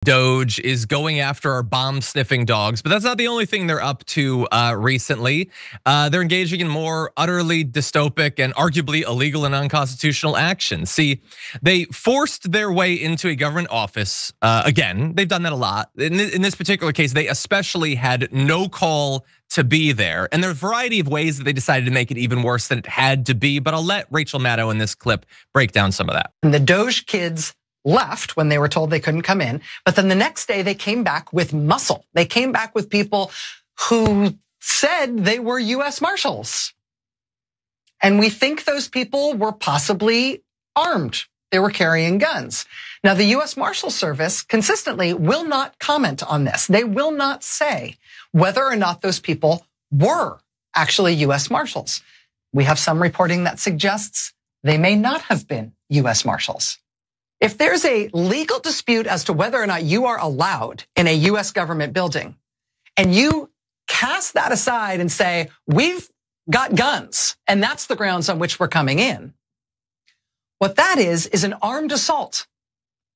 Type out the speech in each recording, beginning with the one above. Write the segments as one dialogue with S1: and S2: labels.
S1: DOGE is going after our bomb-sniffing dogs, but that's not the only thing they're up to recently. They're engaging in more utterly dystopic and arguably illegal and unconstitutional actions. See, they forced their way into a government office. Again, they've done that a lot. In this particular case, they especially had no call to be there. And there are a variety of ways that they decided to make it even worse than it had to be, but I'll let Rachel Maddow in this clip break down some of that.
S2: And the DOGE kids left when they were told they couldn't come in. But then the next day they came back with muscle. They came back with people who said they were U.S. Marshals. And we think those people were possibly armed. They were carrying guns. Now, the U.S. Marshal Service consistently will not comment on this. They will not say whether or not those people were actually U.S. Marshals. We have some reporting that suggests they may not have been U.S. Marshals. If there's a legal dispute as to whether or not you are allowed in a U.S. government building, and you cast that aside and say, we've got guns, and that's the grounds on which we're coming in, what that is an armed assault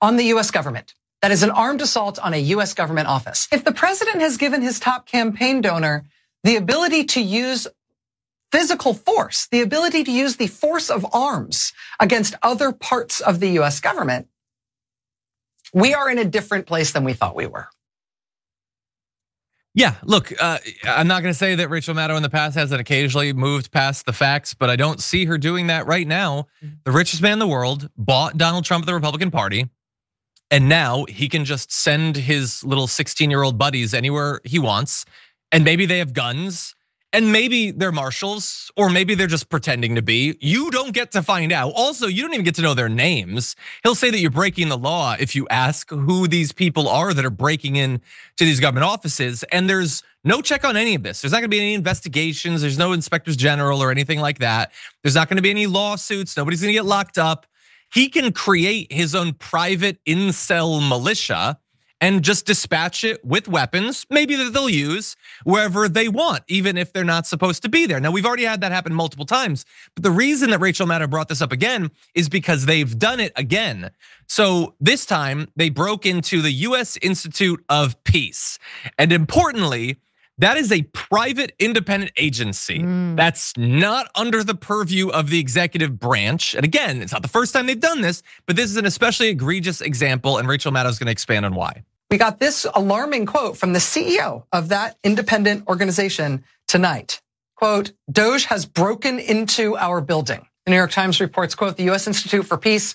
S2: on the U.S. government. That is an armed assault on a U.S. government office. If the president has given his top campaign donor the ability to use physical force, the ability to use the force of arms against other parts of the U.S. government, we are in a different place than we thought we were.
S1: Yeah, look, I'm not going to say that Rachel Maddow in the past hasn't occasionally moved past the facts, but I don't see her doing that right now. The richest man in the world bought Donald Trump of the Republican Party, and now he can just send his little 16-year-old buddies anywhere he wants, and maybe they have guns, and maybe they're marshals, or maybe they're just pretending to be. You don't get to find out. Also, you don't even get to know their names. He'll say that you're breaking the law if you ask who these people are that are breaking in to these government offices. And there's no check on any of this. There's not gonna be any investigations. There's no inspectors general or anything like that. There's not gonna be any lawsuits. Nobody's gonna get locked up. He can create his own private incel militia and just dispatch it with weapons, maybe that they'll use wherever they want, even if they're not supposed to be there. Now, we've already had that happen multiple times, but the reason that Rachel Maddow brought this up again is because they've done it again. So this time, they broke into the U.S. Institute of Peace. And importantly, that is a private independent agency. That's not under the purview of the executive branch. And again, it's not the first time they've done this, but this is an especially egregious example, and Rachel Maddow is gonna expand on why.
S2: We got this alarming quote from the CEO of that independent organization tonight. Quote, DOGE has broken into our building. The New York Times reports, quote, the U.S. Institute for Peace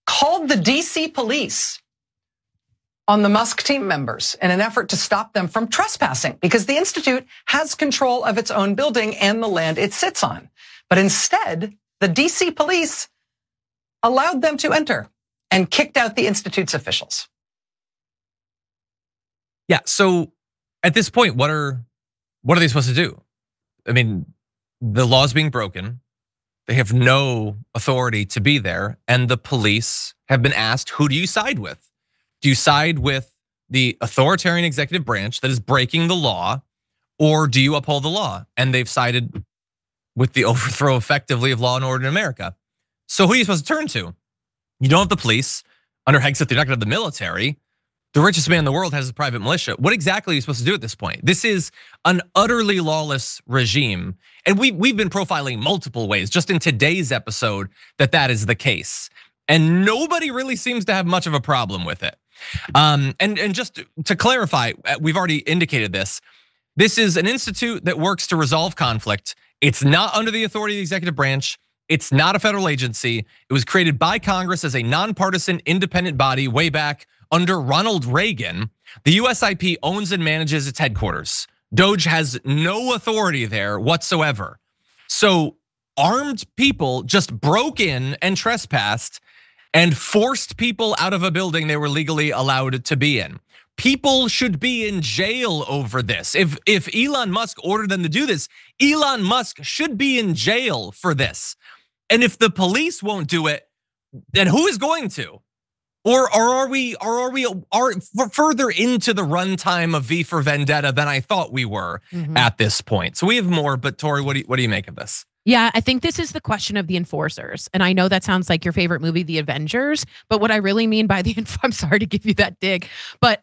S2: called the DC police on the Musk team members in an effort to stop them from trespassing because the Institute has control of its own building and the land it sits on. But instead, the DC police allowed them to enter and kicked out the Institute's officials.
S1: Yeah, so at this point, what are they supposed to do? I mean, the law's being broken. They have no authority to be there. And the police have been asked, who do you side with? Do you side with the authoritarian executive branch that is breaking the law, or do you uphold the law? And they've sided with the overthrow effectively of law and order in America. So who are you supposed to turn to? You don't have the police. Under Hegseth, you're not gonna have the military. The richest man in the world has a private militia. What exactly are you supposed to do at this point? This is an utterly lawless regime. And we've been profiling multiple ways, just in today's episode, that is the case. And nobody really seems to have much of a problem with it. And just to clarify, we've already indicated this. This is an institute that works to resolve conflict. It's not under the authority of the executive branch. It's not a federal agency. It was created by Congress as a nonpartisan independent body way back under Ronald Reagan. The USIP owns and manages its headquarters. DOGE has no authority there whatsoever. So armed people just broke in and trespassed and forced people out of a building they were legally allowed to be in. People should be in jail over this. If Elon Musk ordered them to do this, Elon Musk should be in jail for this. And if the police won't do it, then who is going to? Or are we further into the runtime of V for Vendetta than I thought we were at this point? So we have more, but Tory, what do you make of this?
S3: Yeah, I think this is the question of the enforcers. And I know that sounds like your favorite movie, The Avengers, but what I really mean by I'm sorry to give you that dig, but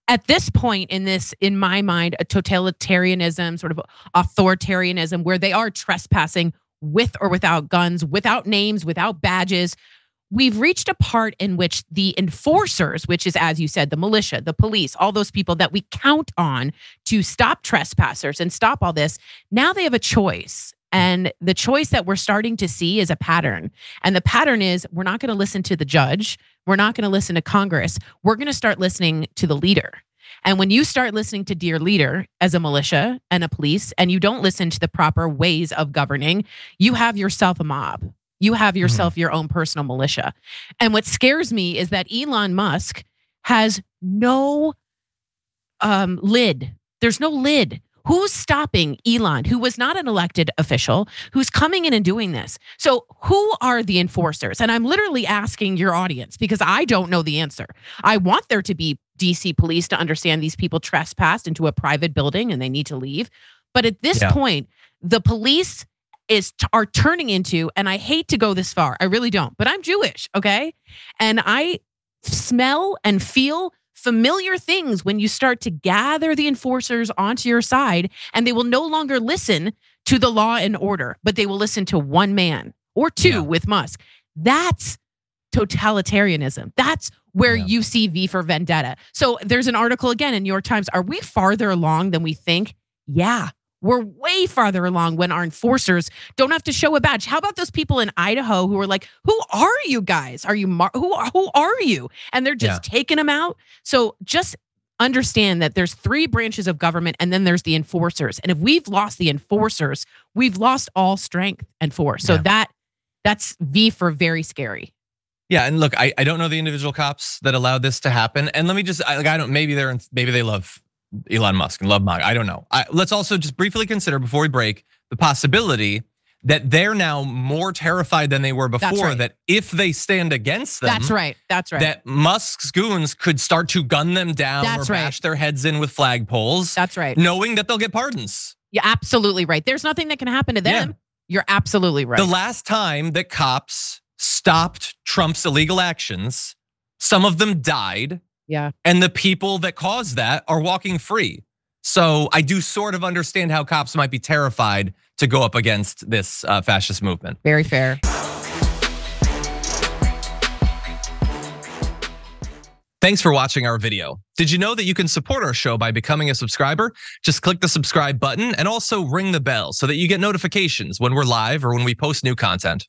S3: at this point in my mind, a totalitarianism, sort of authoritarianism, where they are trespassing with or without guns, without names, without badges, we've reached a part in which the enforcers, which is, as you said, the militia, the police, all those people that we count on to stop trespassers and stop all this, now they have a choice. And the choice that we're starting to see is a pattern. And the pattern is we're not going to listen to the judge. We're not going to listen to Congress. We're going to start listening to the leader. And when you start listening to dear leader as a militia and a police, and you don't listen to the proper ways of governing, you have yourself a mob. You have yourself your own personal militia. And what scares me is that Elon Musk has no lid. There's no lid. Who's stopping Elon, who was not an elected official, who's coming in and doing this? So who are the enforcers? And I'm literally asking your audience because I don't know the answer. I want there to be DC police to understand these people trespassed into a private building and they need to leave. But at this point, the police are turning into, and I hate to go this far, I really don't, but I'm Jewish, okay? And I smell and feel familiar things when you start to gather the enforcers onto your side, and they will no longer listen to the law and order, but they will listen to one man or two with Musk. That's totalitarianism. That's where you see V for Vendetta. So there's an article again in New York Times. Are we farther along than we think? Yeah. We're way farther along when our enforcers don't have to show a badge. How about those people in Idaho who are like, who are you guys? Are you, who are you? And they're just taking them out. So just understand that there's three branches of government and then there's the enforcers. And if we've lost the enforcers, we've lost all strength and force. So that's V for very scary.
S1: Yeah, and look, I don't know the individual cops that allowed this to happen. And let me just, maybe they love Elon Musk and love Musk. I don't know. Let's also just briefly consider before we break the possibility that they're now more terrified than they were before. That if they stand against them,
S3: that's right.
S1: That Musk's goons could start to gun them down or bash their heads in with flagpoles.
S3: That's right.
S1: Knowing that they'll get pardons.
S3: You're absolutely right. There's nothing that can happen to them. Yeah. You're absolutely right.
S1: The last time that cops stopped Trump's illegal actions, some of them died.
S3: Yeah.
S1: And the people that caused that are walking free. So I do sort of understand how cops might be terrified to go up against this fascist movement.
S3: Very fair.
S1: Thanks for watching our video. Did you know that you can support our show by becoming a subscriber? Just click the subscribe button and also ring the bell so that you get notifications when we're live or when we post new content.